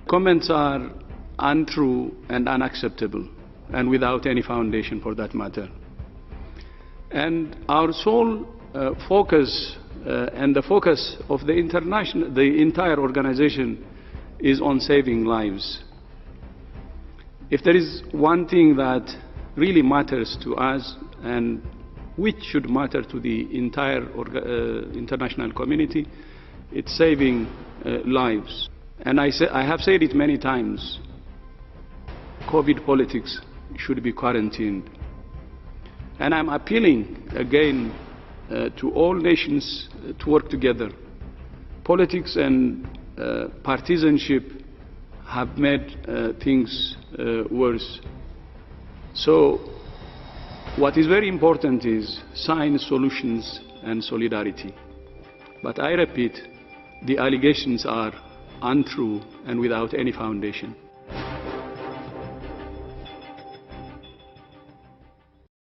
Comments are untrue and unacceptable, and without any foundation for that matter. And our sole focus and the focus of the entire organization is on saving lives. If there is one thing that really matters to us and which should matter to the entire international community, it's saving lives. And I have said it many times, COVID politics should be quarantined. And I'm appealing again to all nations to work together. Politics and partisanship have made things worse. So what is very important is science, solutions, and solidarity. But I repeat, the allegations are untrue and without any foundation.